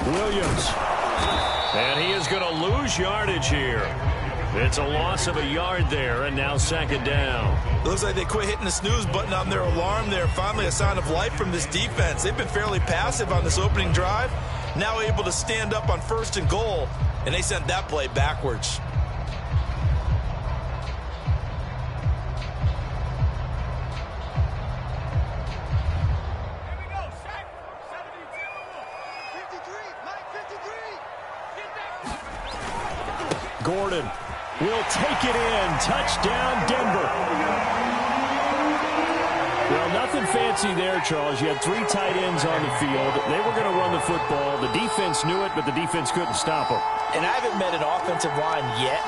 Williams. And he is going to lose yardage here. It's a loss of a yard there, and now second down. It looks like they quit hitting the snooze button on their alarm there. Finally a sign of life from this defense. They've been fairly passive on this opening drive. Now able to stand up on 1st and goal, and they sent that play backwards. Gordon will take it in. Touchdown, Denver. Well, nothing fancy there, Charles. You had 3 tight ends on the field. They were going to run the football. The defense knew it, but the defense couldn't stop them. And I haven't met an offensive line yet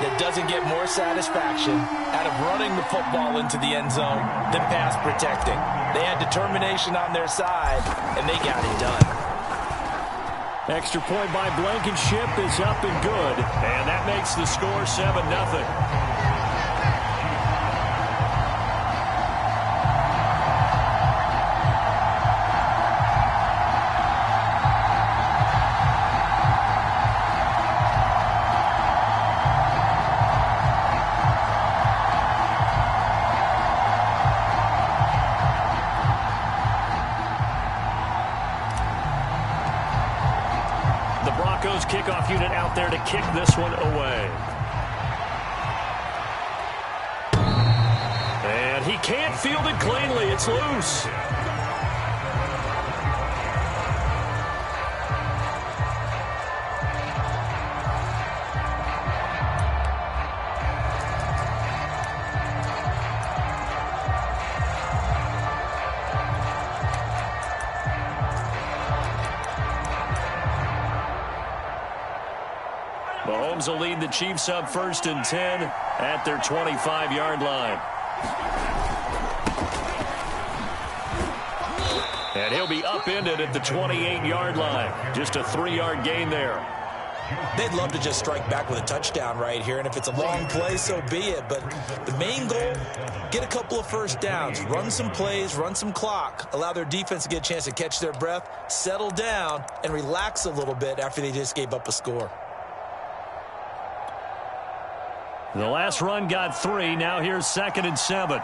that doesn't get more satisfaction out of running the football into the end zone than pass protecting. They had determination on their side, and they got it done. Extra point by Blankenship is up and good. And that makes the score 7-0. Kickoff unit out there to kick this one away. And he can't field it cleanly. It's loose. Mahomes will lead the Chiefs up 1st and 10 at their 25-yard line. And he'll be upended at the 28-yard line. Just a 3-yard gain there. They'd love to just strike back with a touchdown right here, and if it's a long play, so be it. But the main goal, get a couple of first downs, run some plays, run some clock, allow their defense to get a chance to catch their breath, settle down, and relax a little bit after they just gave up a score. The last run got 3. Now here's 2nd and 7.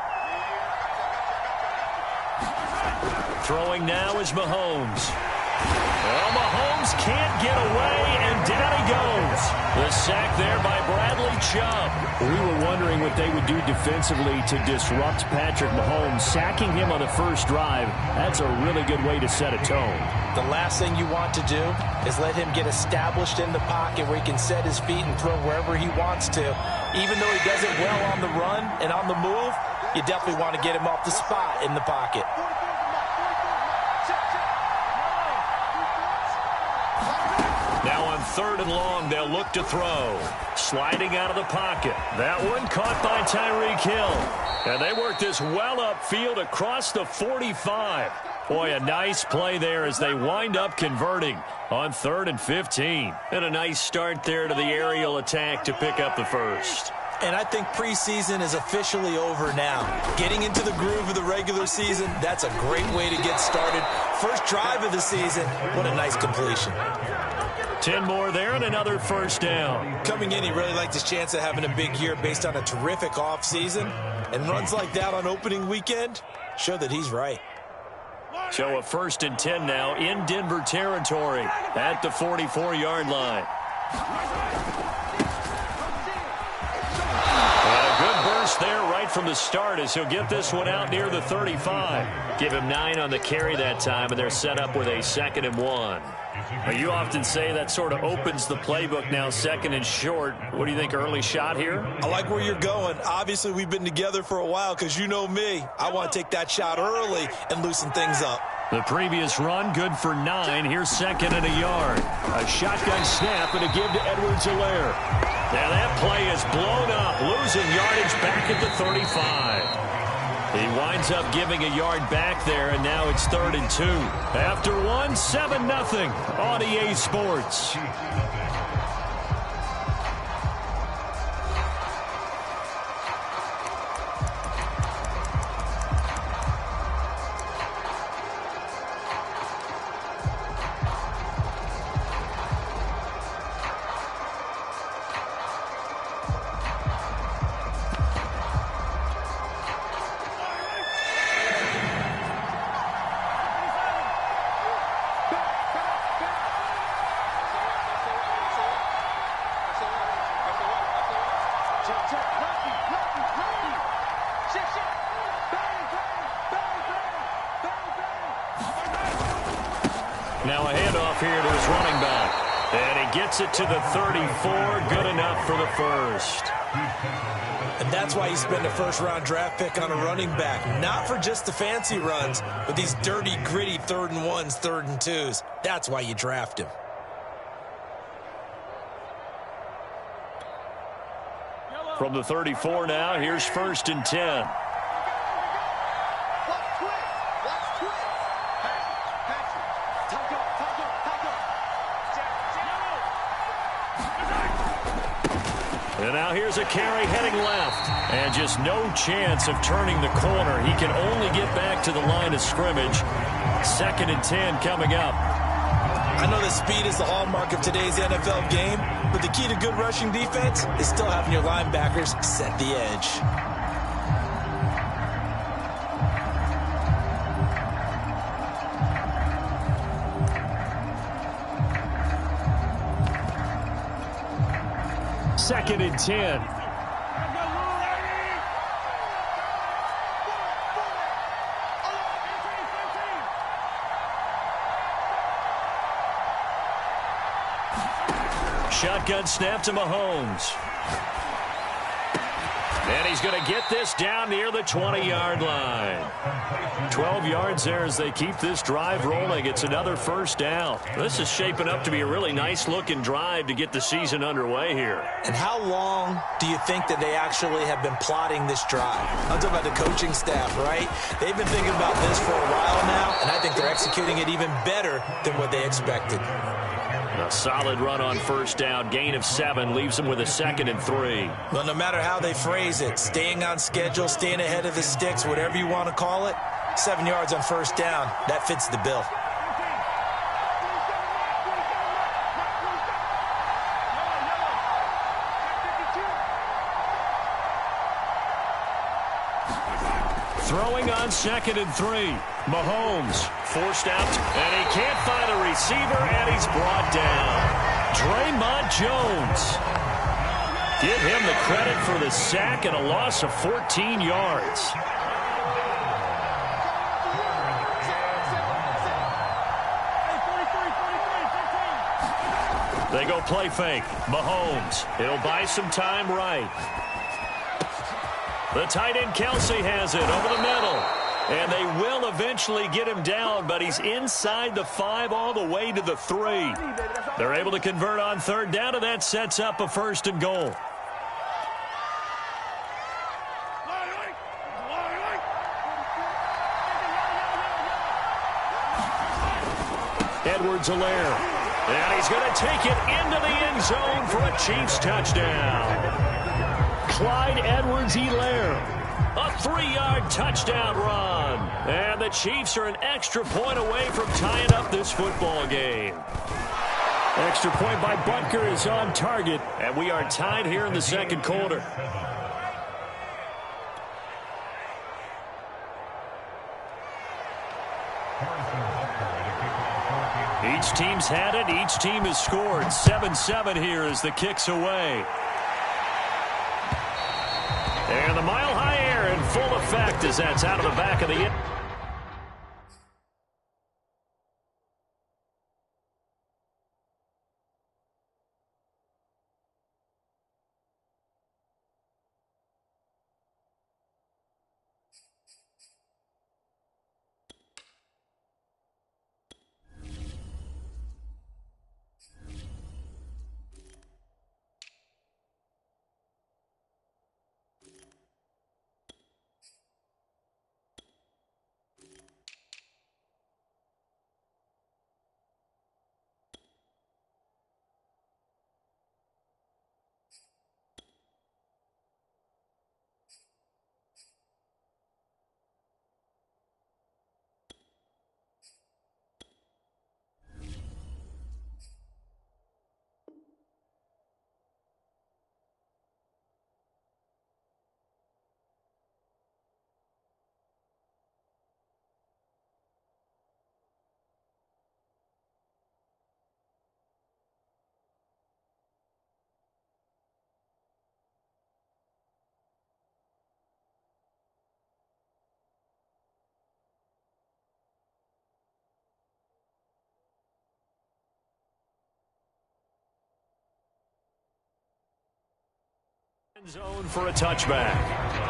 Throwing now is Mahomes. Well, Mahomes can't get away, and down he goes. The sack there by Bradley Chubb. We were wondering what they would do defensively to disrupt Patrick Mahomes. Sacking him on the first drive, that's a really good way to set a tone. The last thing you want to do is let him get established in the pocket where he can set his feet and throw wherever he wants to. Even though he does it well on the run and on the move, you definitely want to get him off the spot in the pocket. Now on 3rd and long, they'll look to throw. Sliding out of the pocket. That one caught by Tyreek Hill. And they work this well upfield across the 45. Boy, a nice play there as they wind up converting on 3rd and 15. And a nice start there to the aerial attack to pick up the first. And I think preseason is officially over now. Getting into the groove of the regular season, that's a great way to get started. First drive of the season, what a nice completion. 10 more there and another first down. Coming in, he really liked his chance of having a big year based on a terrific offseason. And runs like that on opening weekend show that he's right. So a 1st and 10 now in Denver territory at the 44-yard line. And a good burst there right from the start as he'll get this one out near the 35. Give him 9 on the carry that time, and they're set up with a 2nd and 1. Now, you often say that sort of opens the playbook now, 2nd and short. What do you think, early shot here? I like where you're going. Obviously, we've been together for a while because you know me. I want to take that shot early and loosen things up. The previous run, good for 9. Here's 2nd and a yard. A shotgun snap and a give to Edwards-Helaire. Now that play is blown up, losing yardage back at the 35. He winds up giving a yard back there, and now it's 3rd and 2. After one, 7-0 on EA Sports. handoff here to his running back. And he gets it to the 34. Good enough for the first. And that's why you spend a first-round draft pick on a running back. Not for just the fancy runs, but these dirty, gritty 3rd and 1s, 3rd and 2s. That's why you draft him. From the 34 now, here's 1st and 10. And now here's a carry heading left. And just no chance of turning the corner. He can only get back to the line of scrimmage. 2nd and 10 coming up. I know that speed is the hallmark of today's NFL game, but the key to good rushing defense is still having your linebackers set the edge. Second and 10. Shotgun snap to Mahomes. And he's going to get this down near the 20-yard line. 12 yards there as they keep this drive rolling. It's another first down. This is shaping up to be a really nice-looking drive to get the season underway here. And how long do you think that they actually have been plotting this drive? I'm talking about the coaching staff, right? They've been thinking about this for a while now, and I think they're executing it even better than what they expected. A solid run on first down. Gain of 7 leaves him with a 2nd and 3. Well, no matter how they phrase it, staying on schedule, staying ahead of the sticks, whatever you want to call it, 7 yards on first down, that fits the bill. Throwing on 2nd and 3. Mahomes forced out, and he can't find a receiver, and he's brought down. Draymond Jones. Give him the credit for the sack and a loss of 14 yards. They go play fake. Mahomes. He'll buy some time right. The tight end Kelsey has it over the middle. And they will eventually get him down, but he's inside the 5 all the way to the 3. They're able to convert on 3rd down, and that sets up a 1st and goal. Edwards-Helaire. And he's going to take it into the end zone for a Chiefs touchdown. Clyde Edwards-Helaire. A 3-yard touchdown run. And the Chiefs are an extra point away from tying up this football game. Extra point by Butker is on target. And we are tied here in the 2nd quarter. Each team's had it. Each team has scored. 7-7 here as the kick's away. And the mile-high air in full effect as that's out of the back of the end. Zone for a touchback.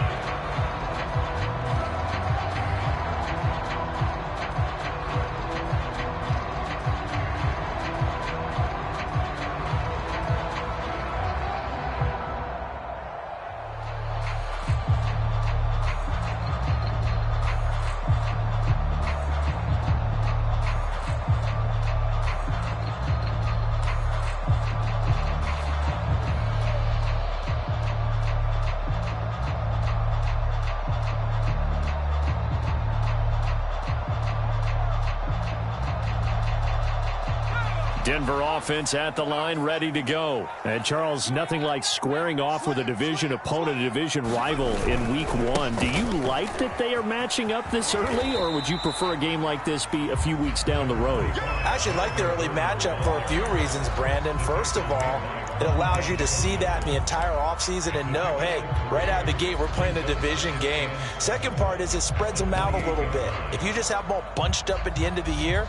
Denver offense at the line, ready to go. And Charles, nothing like squaring off with a division opponent, a division rival in week 1. Do you like that they are matching up this early, or would you prefer a game like this be a few weeks down the road? I actually like the early matchup for a few reasons, Brandon. First of all, it allows you to see that in the entire offseason and know, hey, right out of the gate, we're playing a division game. Second part is it spreads them out a little bit. If you just have them all bunched up at the end of the year,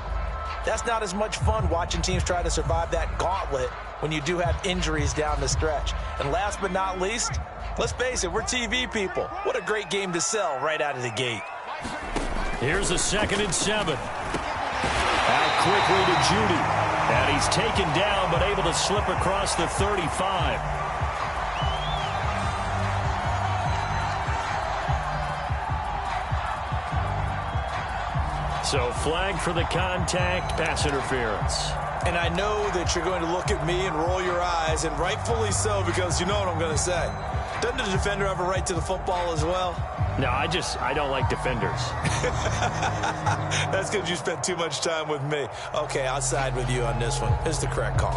that's not as much fun watching teams try to survive that gauntlet when you do have injuries down the stretch. And last but not least, let's face it, we're TV people. What a great game to sell right out of the gate. Here's a 2nd and 7. Out quickly to Judy. And he's taken down but able to slip across the 35. So flag for the contact, pass interference. And I know that you're going to look at me and roll your eyes, and rightfully so, because you know what I'm going to say. Doesn't the defender have a right to the football as well? No, I don't like defenders. That's because you spent too much time with me. Okay, I'll side with you on this one. Here's the correct call.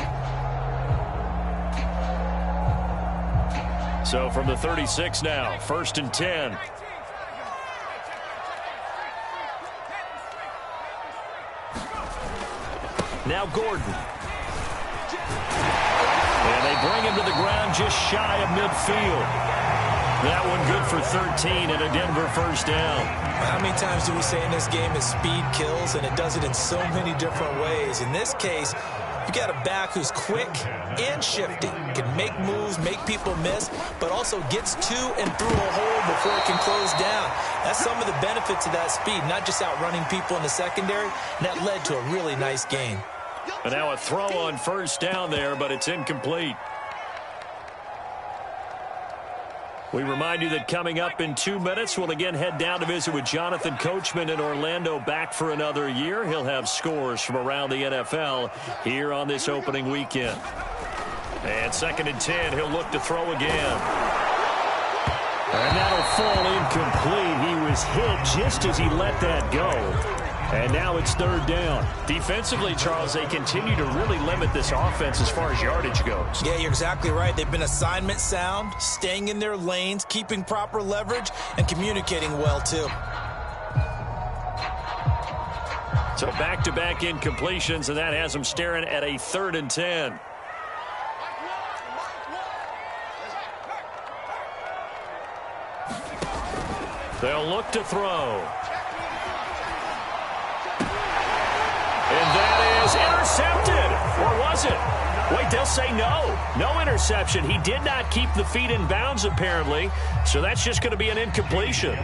So from the 36 now, 1st and 10. Now Gordon. And they bring him to the ground just shy of midfield. That one good for 13 and a Denver first down. How many times do we say in this game is speed kills, and it does it in so many different ways. In this case, you got a back who's quick and shifty, can make moves, make people miss, but also gets to and through a hole before it can close down. That's some of the benefits of that speed, not just outrunning people in the secondary, and that led to a really nice gain. And now a throw on first down there, but it's incomplete. We remind you that coming up in 2 minutes, we'll again head down to visit with Jonathan Coachman in Orlando, back for another year. He'll have scores from around the NFL here on this opening weekend. And 2nd and 10, he'll look to throw again. And that'll fall incomplete. He was hit just as he let that go. And now it's 3rd down. Defensively, Charles, they continue to really limit this offense as far as yardage goes. Yeah, you're exactly right. They've been assignment sound, staying in their lanes, keeping proper leverage, and communicating well, too. So back-to-back incompletions, and that has them staring at a 3rd and 10. They'll look to throw. And that is intercepted. Or was it? Wait, they'll say no. No interception. He did not keep the feet in bounds, apparently. So that's just going to be an incompletion.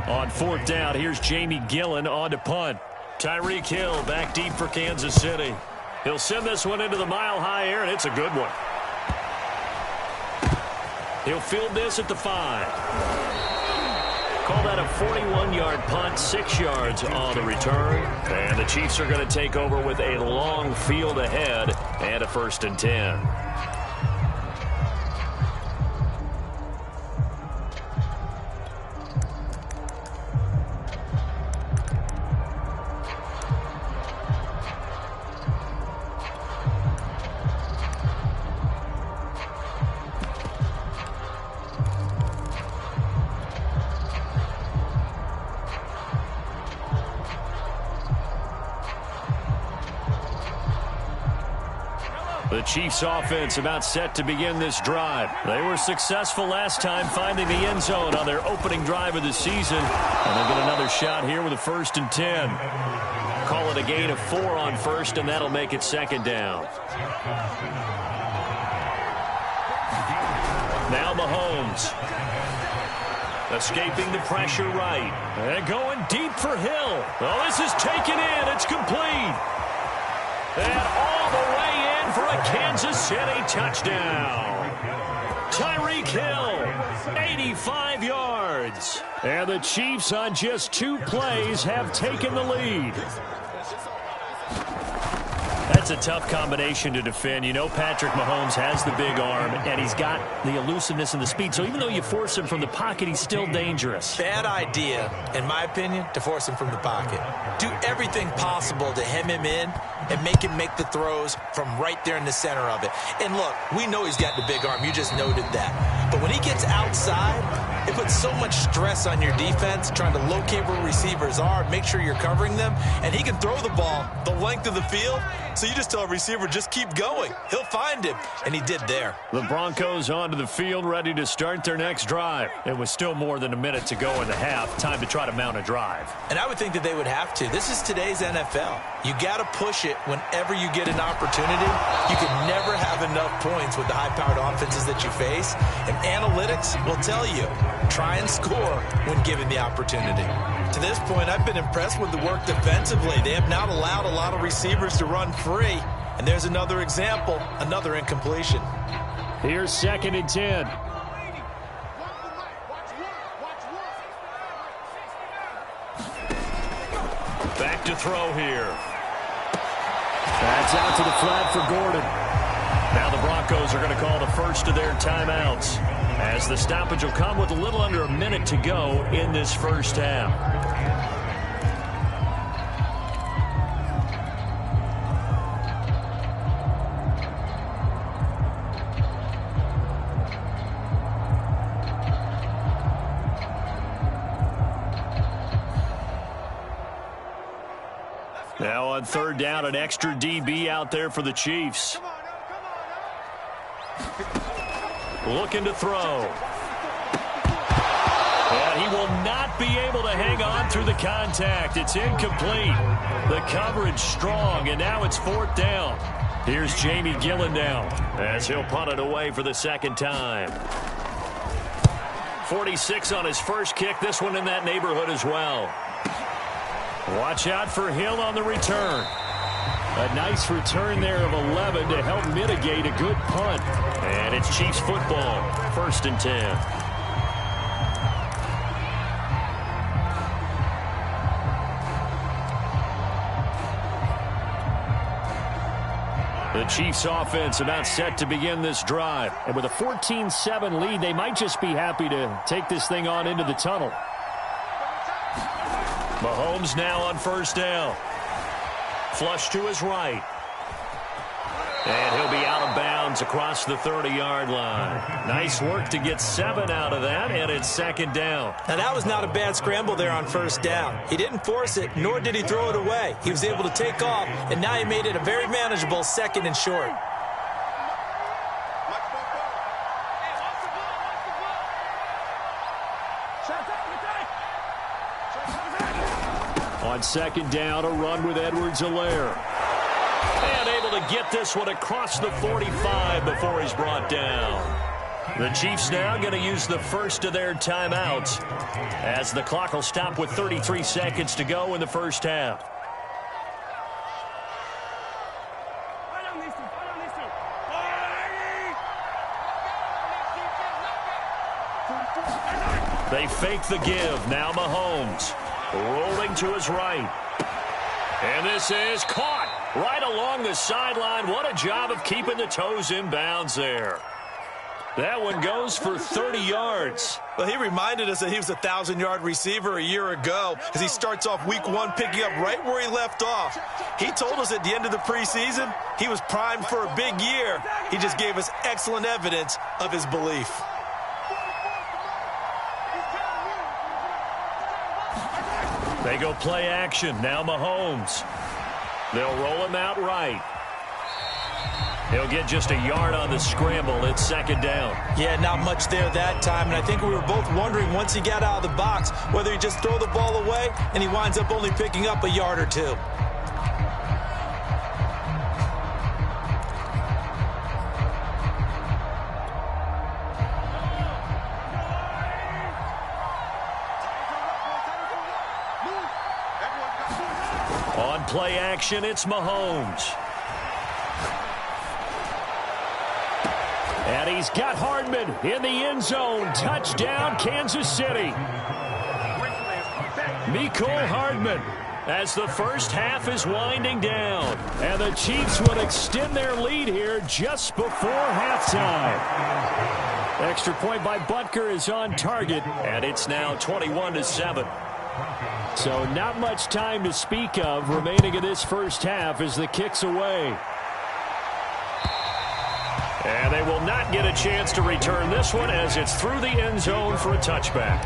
On 4th down, here's Jamie Gillen on to punt. Tyreek Hill back deep for Kansas City. He'll send this one into the mile-high air, and it's a good one. He'll field this at the 5. Call that a 41-yard punt, 6 yards on the return. And the Chiefs are going to take over with a long field ahead and a 1st and 10. The Chiefs offense about set to begin this drive. They were successful last time finding the end zone on their opening drive of the season. And they'll get another shot here with a 1st and 10. Call it a gain of 4 on 1st, and that'll make it 2nd down. Now Mahomes. Escaping the pressure right. And going deep for Hill. Oh, this is taken in. It's complete. And all the way in for a Kansas City touchdown. Tyreek Hill, 85 yards. And the Chiefs on just 2 plays have taken the lead. That's a tough combination to defend. You know Patrick Mahomes has the big arm, and he's got the elusiveness and the speed. So even though you force him from the pocket, he's still dangerous. Bad idea, in my opinion, to force him from the pocket. Do everything possible to hem him in and make him make the throws from right there in the center of it. And look, we know he's got the big arm. You just noted that. But when he gets outside, it puts so much stress on your defense trying to locate where receivers are, make sure you're covering them, and he can throw the ball the length of the field. So you just tell a receiver, just keep going. He'll find him, and he did there. The Broncos onto the field, ready to start their next drive. It was still more than a minute to go in the half. Time to try to mount a drive. And I would think that they would have to. This is today's NFL. You got to push it whenever you get an opportunity. You can never have enough points with the high-powered offenses that you face. And analytics will tell you, try and score when given the opportunity. To this point, I've been impressed with the work defensively. They have not allowed a lot of receivers to run free. And there's another example, another incompletion. Here's 2nd and 10. Back to throw here. That's out to the flat for Gordon. Now the Broncos are going to call the first of their timeouts, as the stoppage will come with a little under a minute to go in this first half. Now on 3rd down, an extra DB out there for the Chiefs. Looking to throw. And he will not be able to hang on through the contact. It's incomplete. The coverage strong, and now it's 4th down. Here's Jamie Gillen now, as he'll punt it away for the 2nd time. 46 on his first kick. This one in that neighborhood as well. Watch out for Hill on the return. A nice return there of 11 to help mitigate a good punt. And it's Chiefs football, 1st and 10. The Chiefs offense about set to begin this drive. And with a 14-7 lead, they might just be happy to take this thing on into the tunnel. Mahomes now on 1st down. Flush to his right. And he'll be out of bounds across the 30-yard line. Nice work to get 7 out of that, and it's 2nd down. Now, that was not a bad scramble there on 1st down. He didn't force it, nor did he throw it away. He was able to take off, and now he made it a very manageable 2nd and short. On 2nd down, a run with Edwards-Helaire. And able to get this one across the 45 before he's brought down. The Chiefs now going to use the first of their timeouts, as the clock will stop with 33 seconds to go in the first half. They fake the give. Now Mahomes rolling to his right. And this is caught right along the sideline. What a job of keeping the toes in bounds there. That one goes for 30 yards. Well, he reminded us that he was a 1,000-yard receiver a year ago as he starts off week 1 picking up right where he left off. He told us at the end of the preseason he was primed for a big year. He just gave us excellent evidence of his belief. They go play action. Now Mahomes. They'll roll him out right. He'll get just a yard on the scramble. It's 2nd down. Yeah, not much there that time. And I think we were both wondering once he got out of the box whether he just throw the ball away and he winds up only picking up a yard or 2. on play action, it's Mahomes. And he's got Hardman in the end zone. Touchdown, Kansas City. Mecole Hardman as the first half is winding down. And the Chiefs would extend their lead here just before halftime. Extra point by Butker is on target, and it's now 21-7. So not much time to speak of remaining in this first half as the kick's away. And they will not get a chance to return this one as it's through the end zone for a touchback.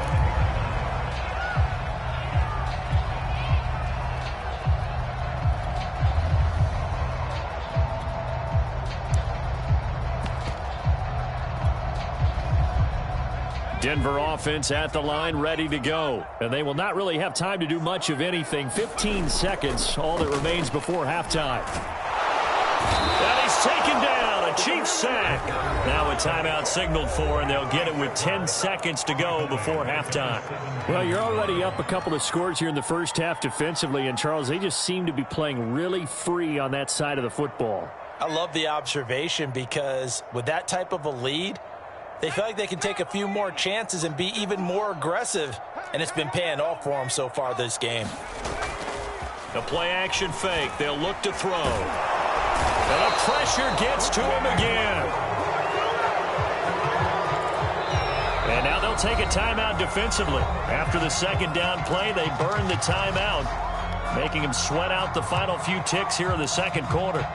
Denver offense at the line, ready to go. And they will not really have time to do much of anything. 15 seconds, all that remains before halftime. And he's taken down. A Chiefs sack. Now a timeout signaled for, and they'll get it with 10 seconds to go before halftime. Well, you're already up a couple of scores here in the first half defensively, and Charles, they just seem to be playing really free on that side of the football. I love the observation because with that type of a lead, they feel like they can take a few more chances and be even more aggressive, and it's been paying off for them so far this game. The play-action fake. They'll look to throw. And the pressure gets to him again. And now they'll take a timeout defensively. After the second down play, they burn the timeout, making him sweat out the final few ticks here in the second quarter.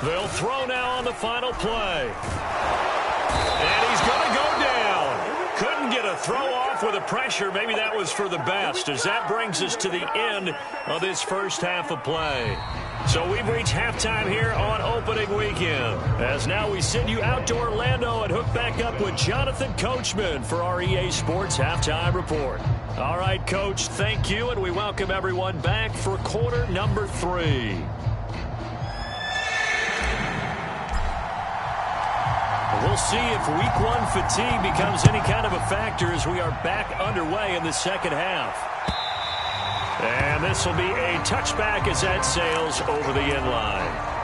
They'll throw now on the final play. And he's going to go down. Couldn't get a throw off with the pressure. Maybe that was for the best, as that brings us to the end of this first half of play. So we've reached halftime here on opening weekend, as now we send you out to Orlando and hook back up with Jonathan Coachman for our EA Sports Halftime Report. All right, Coach, thank you, and we welcome everyone back for quarter number 3. We'll see if week 1 fatigue becomes any kind of a factor as we are back underway in the second half. And this will be a touchback as that sails over the end line.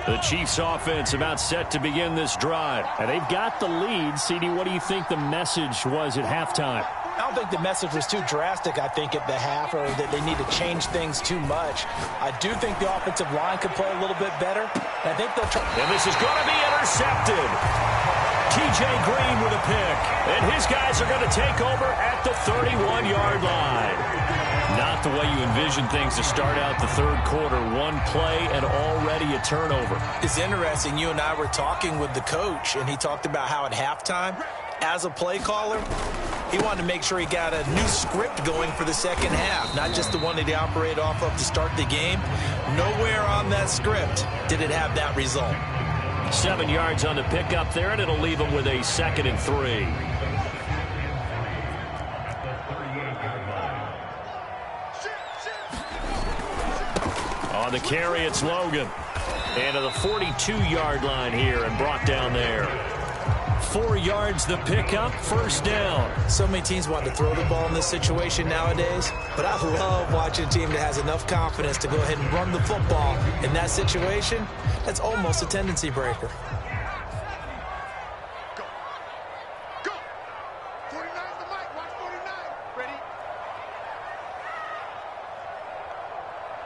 The Chiefs offense about set to begin this drive. And they've got the lead. CD, what do you think the message was at halftime? I don't think the message was too drastic, I think, at the half, or that they need to change things too much. I do think the offensive line could play a little bit better. I think they'll try. And this is going to be intercepted. TJ Green with a pick. And his guys are going to take over at the 31-yard line. Not the way you envision things to start out the third quarter. One play and already a turnover. It's interesting. You and I were talking with the coach, and he talked about how at halftime, as a play caller, he wanted to make sure he got a new script going for the second half, not just the one that he operated off of to start the game. Nowhere on that script did it have that result. 7 yards on the pickup there, and it'll leave him with a 2nd and 3. On the carry, it's Logan. And to the 42-yard line here and brought down there. 4 yards the pickup, first down. So many teams want to throw the ball in this situation nowadays, but I love watching a team that has enough confidence to go ahead and run the football. In that situation, that's almost a tendency breaker. Go. 49 the mic. Watch 49. Ready?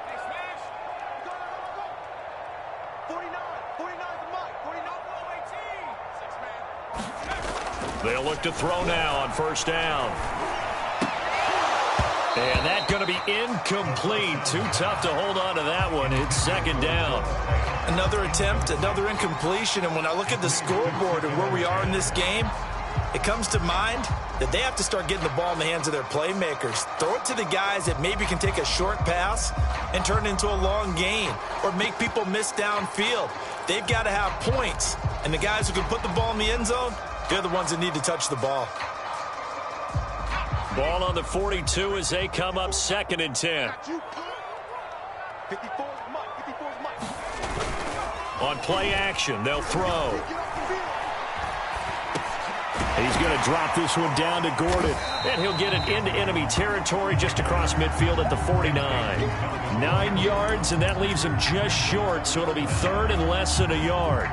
Hey, smash. Go. 49 the mic. 49 18. 6 man. They'll look to throw now on first down. And that's going to be incomplete. Too tough to hold on to that one. It's second down. Another attempt, another incompletion. And when I look at the scoreboard and where we are in this game, it comes to mind that they have to start getting the ball in the hands of their playmakers. Throw it to the guys that maybe can take a short pass and turn it into a long gain or make people miss downfield. they've got to have points. And the guys who can put the ball in the end zone, they're the ones that need to touch the ball. Ball on the 42 as they come up 2nd and 10. 54's Mike. 54's Mike. On play action, they'll throw. He's going to drop this one down to Gordon. And he'll get it into enemy territory just across midfield at the 49. 9 yards, and that leaves him just short, so it'll be 3rd and less than a yard.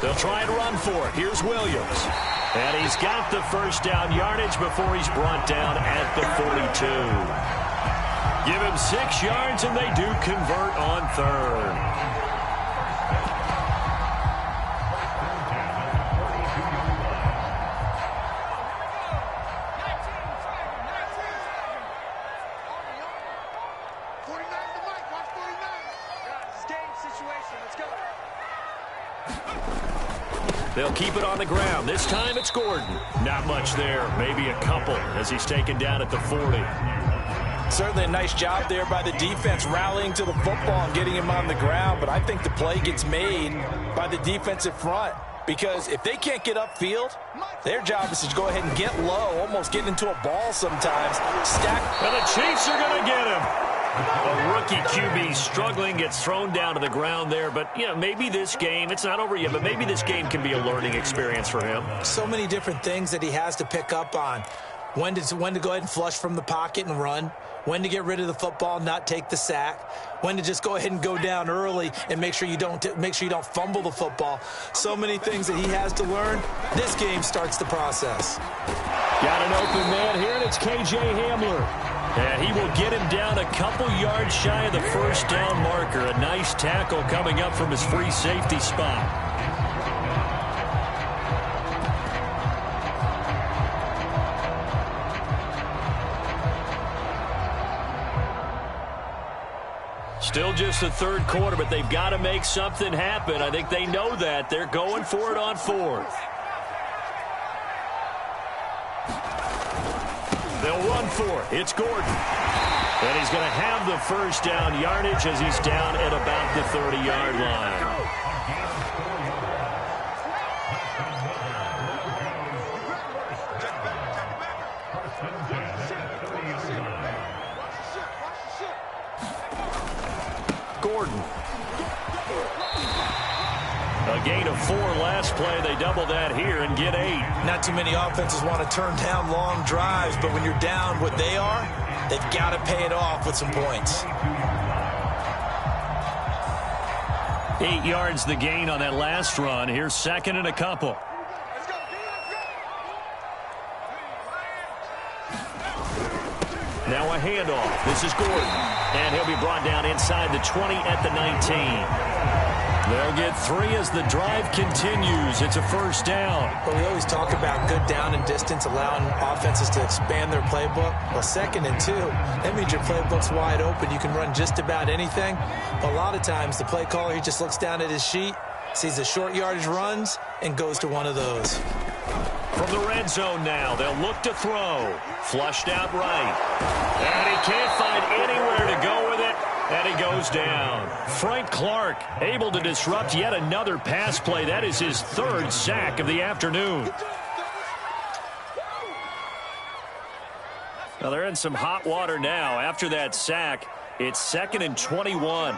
They'll try and run for it. Here's Williams. And he's got the first down yardage before he's brought down at the 42. Give him 6 yards, and they do convert on 3rd. They'll keep it on the ground. This time it's Gordon. Not much there. Maybe a couple as he's taken down at the 40. Certainly a nice job there by the defense rallying to the football and getting him on the ground. But I think the play gets made by the defensive front. Because if they can't get upfield, their job is to go ahead and get low, almost get into a ball sometimes. Stack. And the Chiefs are going to get him. A rookie QB struggling, gets thrown down to the ground there. But, you know, maybe this game, it's not over yet, but maybe this game can be a learning experience for him. So many different things that he has to pick up on. When to go ahead and flush from the pocket and run. When to get rid of the football and not take the sack. When to just go ahead and go down early and make sure you don't fumble the football. So many things that he has to learn. This game starts the process. Got an open man here, and it's KJ Hamler. And he will get him down a couple yards shy of the first down marker. A nice tackle coming up from his free safety spot. Still just the 3rd quarter, but they've got to make something happen. I think they know that. They're going for it on 4th. They'll run for it. It's Gordon. And he's going to have the first down yardage as he's down at about the 30-yard line. Gordon. A gain of 4 last play. They double that here and get 8. Not too many offenses want to turn down long drives, but when you're down what they are, they've got to pay it off with some points. 8 yards the gain on that last run. Here's 2nd and a couple. Now a handoff. This is Gordon. And he'll be brought down inside the 20 at the 19. They'll get 3 as the drive continues. It's a first down. But we always talk about good down and distance, allowing offenses to expand their playbook. Well, 2nd and 2, that means your playbook's wide open. You can run just about anything. But a lot of times, the play caller, he just looks down at his sheet, sees the short yardage runs, and goes to one of those. From the red zone now, they'll look to throw. Flushed out right. And he can't find anywhere to go with it. And he goes down. Frank Clark able to disrupt yet another pass play. That is his 3rd sack of the afternoon. Well, they're in some hot water now. After that sack, it's 2nd and 21.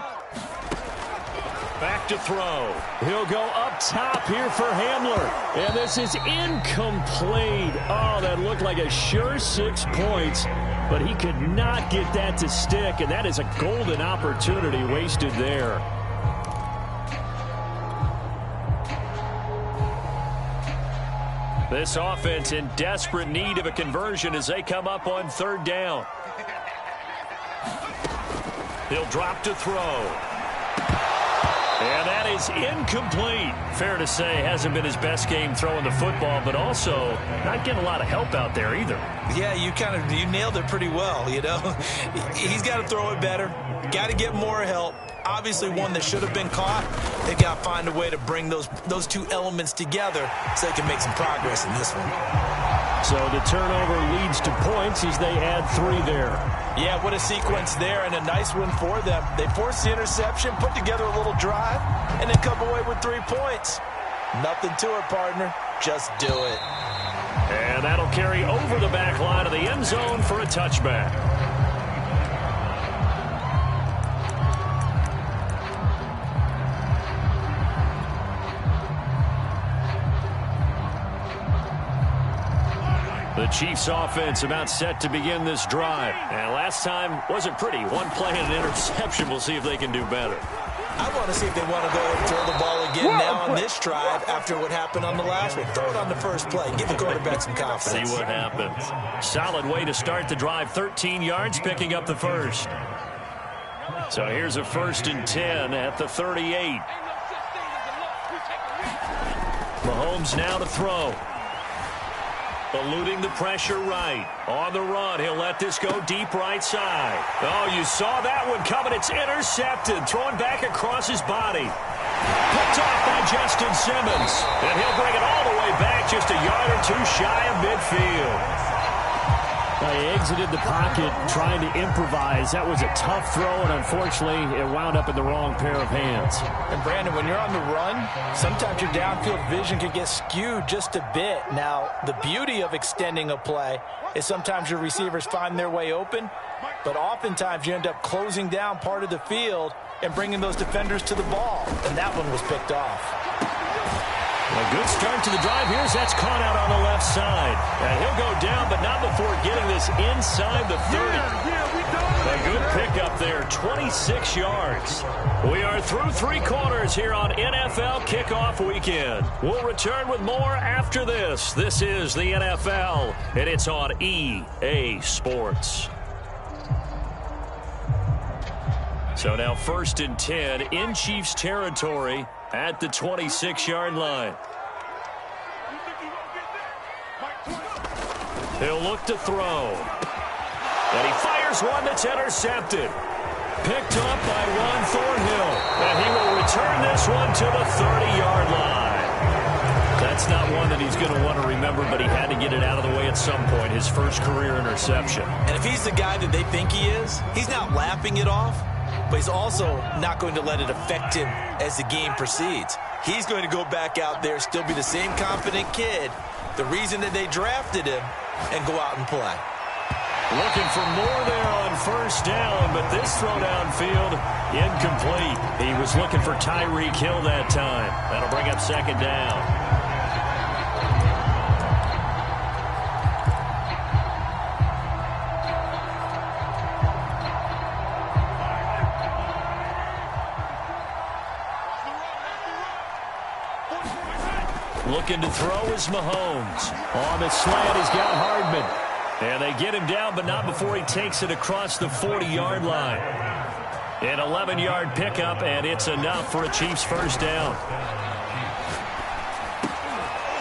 Back to throw. He'll go up top here for Hamler. And this is incomplete. Oh, that looked like a sure 6 points. But he could not get that to stick. And that is a golden opportunity wasted there. This offense in desperate need of a conversion as they come up on 3rd down. He'll drop to throw. And that is incomplete. Fair to say, hasn't been his best game throwing the football, but also not getting a lot of help out there either. Yeah, you nailed it pretty well, you know. He's got to throw it better. Got to get more help. Obviously one that should have been caught. They got to find a way to bring those two elements together so they can make some progress in this one. So the turnover leads to points as they add 3 there. Yeah, what a sequence there, and a nice one for them. They force the interception, put together a little drive, and then come away with 3 points. Nothing to it, partner. Just do it. And that'll carry over the back line of the end zone for a touchback. The Chiefs offense about set to begin this drive. And last time wasn't pretty. One play and an interception. We'll see if they can do better. I want to see if they want to go and throw the ball again now on this drive after what happened on the last one. Throw it on the first play. Give the quarterback some confidence. See what happens. Solid way to start the drive. 13 yards, picking up the first. So here's a 1st and 10 at the 38. Mahomes now to throw. Eluding the pressure right. On the run, he'll let this go deep right side. Oh, you saw that one coming. It's intercepted. Throwing back across his body. Picked off by Justin Simmons. And he'll bring it all the way back just a yard or 2 shy of midfield. He exited the pocket trying to improvise. That was a tough throw, and unfortunately, it wound up in the wrong pair of hands. And, Brandon, when you're on the run, sometimes your downfield vision can get skewed just a bit. Now, the beauty of extending a play is sometimes your receivers find their way open, but oftentimes you end up closing down part of the field and bringing those defenders to the ball, and that one was picked off. A good start to the drive here as that's caught out on the left side. And he'll go down, but not before getting this inside the 30. A good pickup there, 26 yards. We are through 3 quarters here on NFL Kickoff Weekend. We'll return with more after this. This is the NFL, and it's on EA Sports. So now 1st and 10 in Chiefs territory at the 26-yard line. He'll look to throw. And he fires one that's intercepted. Picked up by Juan Thornhill. And he will return this one to the 30-yard line. That's not one that he's going to want to remember, but he had to get it out of the way at some point. His first career interception. And if he's the guy that they think he is, he's not laughing it off. But he's also not going to let it affect him as the game proceeds. He's going to go back out there, still be the same confident kid, the reason that they drafted him, and go out and play. Looking for more there on 1st down, but this throw downfield incomplete. He was looking for Tyreek Hill that time. That'll bring up 2nd down. Looking to throw is Mahomes. On the slant, he's got Hardman. And they get him down, but not before he takes it across the 40-yard line. An 11-yard pickup, and it's enough for a Chiefs 1st down.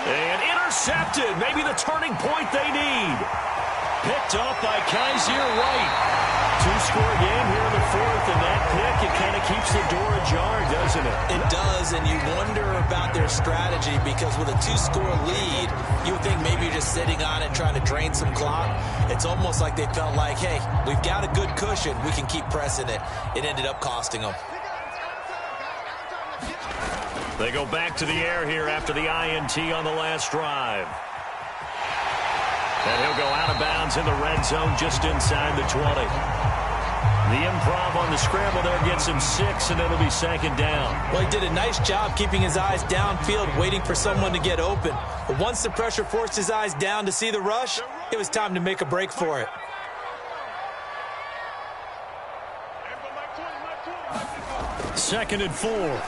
And intercepted. Maybe the turning point they need. Picked off by Kaiser White. 2-score game here in the 4th, and that pick, it kind of keeps the door ajar, doesn't it? It does, and you wonder about their strategy because with a 2-score lead, you would think maybe you're just sitting on it trying to drain some clock. It's almost like they felt like, hey, we've got a good cushion. We can keep pressing it. It ended up costing them. They go back to the air here after the INT on the last drive. And he'll go out of bounds in the red zone just inside the 20. The improv on the scramble there gets him 6, and it'll be 2nd down. Well, he did a nice job keeping his eyes downfield, waiting for someone to get open. But once the pressure forced his eyes down to see the rush, it was time to make a break for it. Second and 4.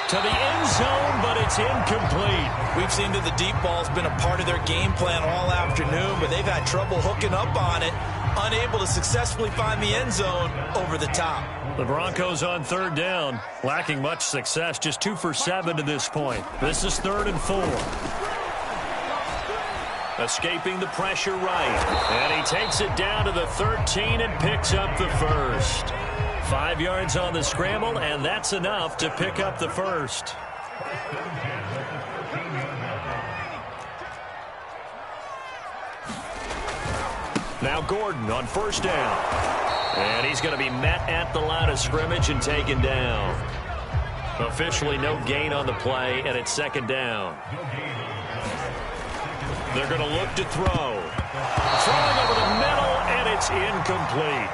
To the end zone, but it's incomplete. We've seen that the deep ball's been a part of their game plan all afternoon, but they've had trouble hooking up on it, unable to successfully find the end zone over the top. The Broncos on 3rd down, lacking much success, just 2 for 7 to this point. This is 3rd and 4. Escaping the pressure right, and he takes it down to the 13 and picks up the first. 5 yards on the scramble, and that's enough to pick up the first. Now Gordon on first down. And he's going to be met at the line of scrimmage and taken down. Officially no gain on the play, and it's second down. They're going to look to throw. Throwing over the middle, and it's incomplete.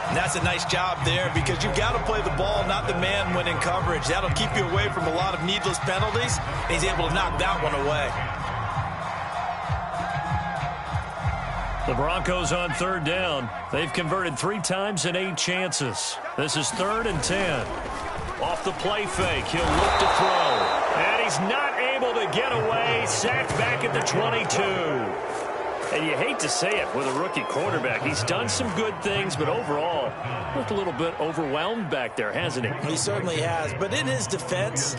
And that's a nice job there because you've got to play the ball, not the man when in coverage. That'll keep you away from a lot of needless penalties. And he's able to knock that one away. The Broncos on third down. They've converted 3 times in 8 chances. This is 3rd and 10. Off the play fake, he'll look to throw. And he's not able to get away. Sacked back at the 22. And you hate to say it with a rookie quarterback. He's done some good things, but overall, looked a little bit overwhelmed back there, hasn't he? He certainly has. But in his defense,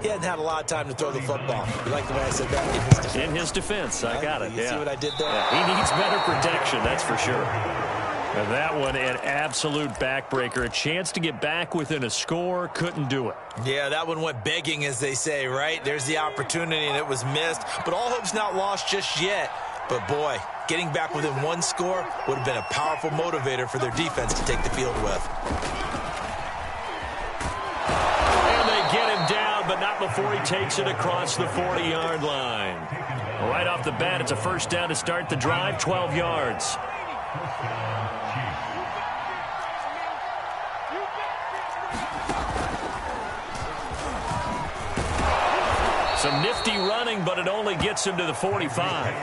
he hasn't had a lot of time to throw the football. You like the way I said that? In his defense. In his defense, I got it. You see what I did there? Yeah, he needs better protection, that's for sure. And that one, an absolute backbreaker. A chance to get back within a score, couldn't do it. Yeah, that one went begging, as they say, right? There's the opportunity, and it was missed. But all hope's not lost just yet. But, boy, getting back within 1 score would have been a powerful motivator for their defense to take the field with. And they get him down, but not before he takes it across the 40-yard line. Right off the bat, it's a first down to start the drive, 12 yards. Some nifty running, but it only gets him to the 45.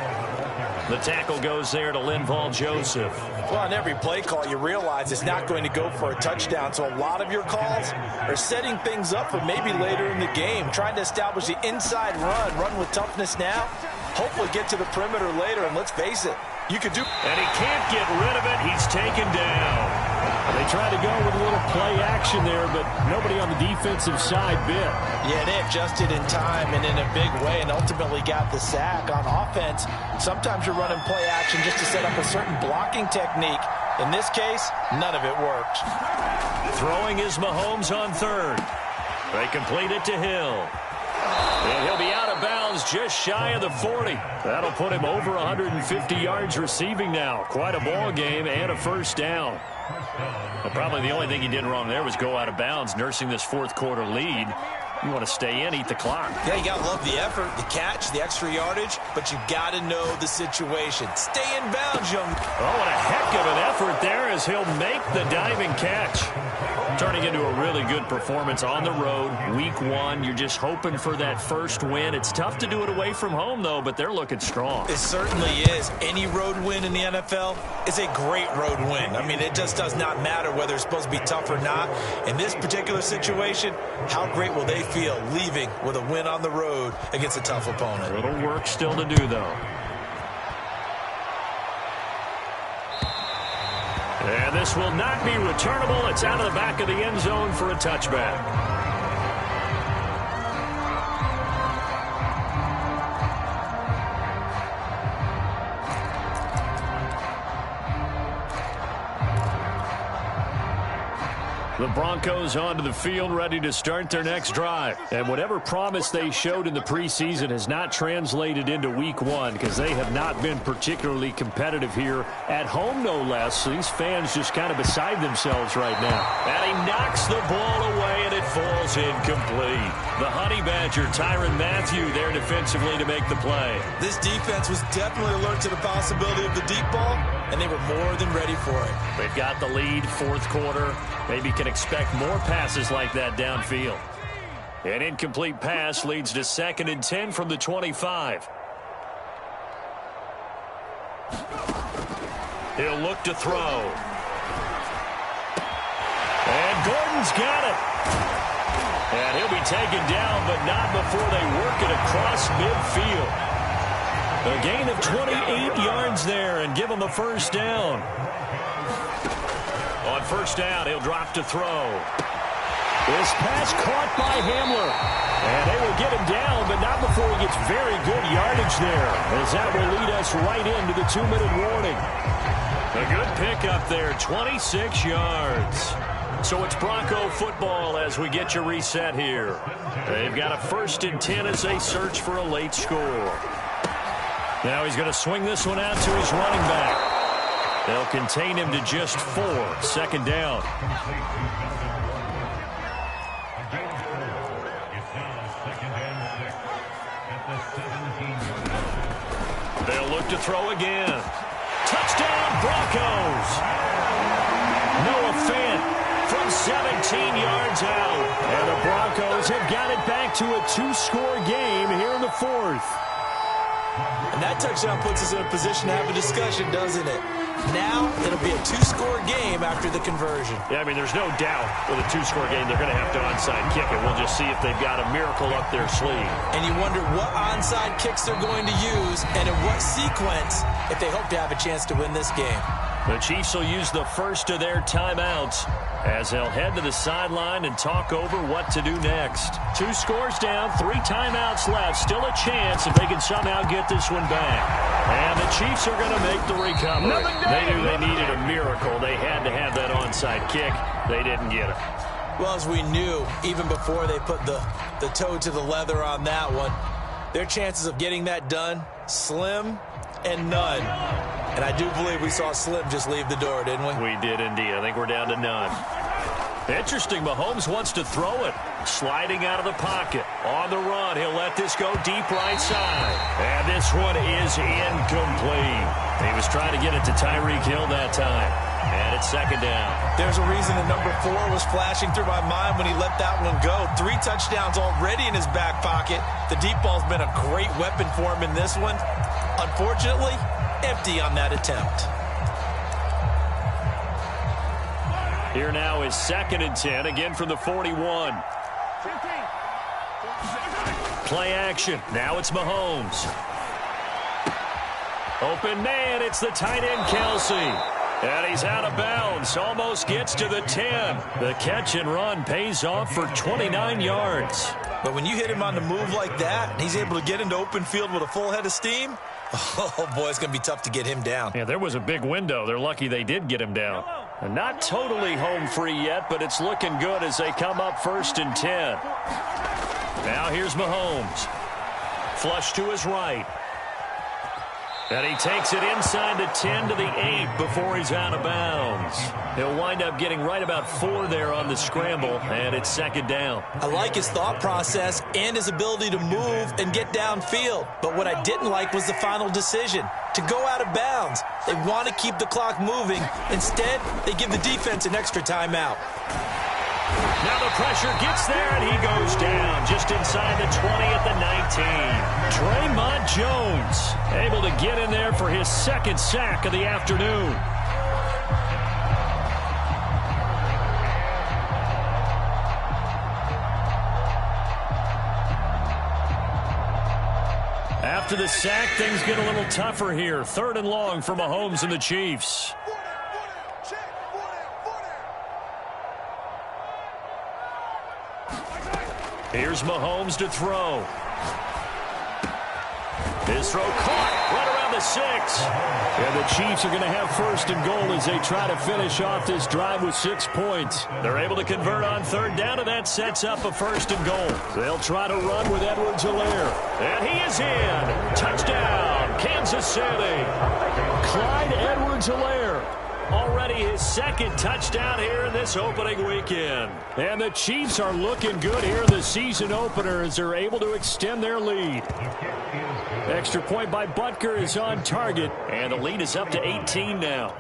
The tackle goes there to Linval Joseph. Well, on every play call, you realize it's not going to go for a touchdown. So a lot of your calls are setting things up for maybe later in the game, trying to establish the inside run with toughness now, hopefully get to the perimeter later. And let's face it, you could do. And he can't get rid of it. He's taken down. They tried to go with a little play action there, but nobody on the defensive side bit. Yeah, they adjusted in time and in a big way and ultimately got the sack. On offense, sometimes you're running play action just to set up a certain blocking technique. In this case, none of it worked. Throwing is Mahomes on third. They complete it to Hill. And he'll be out of bounds just shy of the 40. That'll put him over 150 yards receiving now. Quite a ball game and a first down. Well, probably the only thing he did wrong there was go out of bounds, nursing this fourth quarter lead. You want to stay in, eat the clock. Yeah, you got to love the effort, the catch, the extra yardage, but you got to know the situation. Stay in bounds, young. Oh, and a heck of an effort there as he'll make the diving catch. Turning into a really good performance on the road. Week 1, you're just hoping for that first win. It's tough to do it away from home, though, but they're looking strong. It certainly is. Any road win in the NFL is a great road win. I mean, it just does not matter whether it's supposed to be tough or not. In this particular situation, how great will they feel leaving with a win on the road against a tough opponent? Little work still to do, though. And this will not be returnable. It's out of the back of the end zone for a touchback. The Broncos onto the field, ready to start their next drive. And whatever promise they showed in the preseason has not translated into week 1 because they have not been particularly competitive here at home, no less. So these fans just kind of beside themselves right now. And he knocks the ball away, and it falls incomplete. The Honey Badger, Tyrann Mathieu, there defensively to make the play. This defense was definitely alert to the possibility of the deep ball, and they were more than ready for it. They've got the lead, fourth quarter. Maybe can expect more passes like that downfield. An incomplete pass leads to 2nd and 10 from the 25. He'll look to throw. And Gordon's got it. And he'll be taken down, but not before they work it across midfield. A gain of 28 yards there and give him a first down. On first down, he'll drop to throw. This pass caught by Hamler. And they will get him down, but not before he gets very good yardage there, as that will lead us right into the 2-minute warning. A good pickup there, 26 yards. So it's Bronco football as we get you reset here. They've got a 1st and 10 as they search for a late score. Now he's going to swing this one out to his running back. They'll contain him to just 4. 2nd down. They'll look to throw again. Touchdown, Broncos! Noah Fant from 17 yards out. And the Broncos have got it back to a 2-score game here in the 4th. And that touchdown puts us in a position to have a discussion, doesn't it? Now it'll be a 2-score game after the conversion. Yeah, I mean, there's no doubt with a 2-score game they're going to have to onside kick it. We'll just see if they've got a miracle up their sleeve. And you wonder what onside kicks they're going to use and in what sequence if they hope to have a chance to win this game. The Chiefs will use the first of their timeouts as they'll head to the sideline and talk over what to do next. 2 scores down, 3 timeouts left. Still a chance if they can somehow get this one back. And the Chiefs are going to make the recovery. They knew they needed a miracle. They had to have that onside kick. They didn't get it. Well, as we knew, even before they put the toe to the leather on that one, their chances of getting that done, slim and none. And I do believe we saw Slim just leave the door, didn't we? We did indeed. I think we're down to none. Interesting, Mahomes wants to throw it. Sliding out of the pocket. On the run, he'll let this go deep right side. And this one is incomplete. He was trying to get it to Tyreek Hill that time. And it's 2nd down. There's a reason that number 4 was flashing through my mind when he let that one go. 3 touchdowns already in his back pocket. The deep ball's been a great weapon for him in this one. Unfortunately, empty on that attempt. Here now is 2nd and 10, again from the 41. Play action. Now it's Mahomes. Open man, it's the tight end, Kelsey. And he's out of bounds, almost gets to the 10. The catch and run pays off for 29 yards. But when you hit him on the move like that, and he's able to get into open field with a full head of steam, oh, boy, it's going to be tough to get him down. Yeah, there was a big window. They're lucky they did get him down. And not totally home free yet, but it's looking good as they come up 1st and 10. Now here's Mahomes. Flush to his right. And he takes it inside the 10 to the 8 before he's out of bounds. He'll wind up getting right about 4 there on the scramble, and it's 2nd down. I like his thought process and his ability to move and get downfield. But what I didn't like was the final decision, to go out of bounds. They want to keep the clock moving. Instead, they give the defense an extra timeout. Now the pressure gets there, and he goes down just inside the 20 at the 19. Draymond Jones able to get in there for his 2nd sack of the afternoon. After the sack, things get a little tougher here. 3rd and long for Mahomes and the Chiefs. Here's Mahomes to throw. His throw caught right around the 6. And the Chiefs are going to have 1st and goal as they try to finish off this drive with 6 points. They're able to convert on 3rd down, and that sets up a 1st and goal. They'll try to run with Edwards-Helaire. And he is in. Touchdown, Kansas City. Clyde Edwards-Helaire. Already his 2nd touchdown here in this opening weekend. And the Chiefs are looking good here in the season opener as they're able to extend their lead. Extra point by Butker is on target. And the lead is up to 18 now.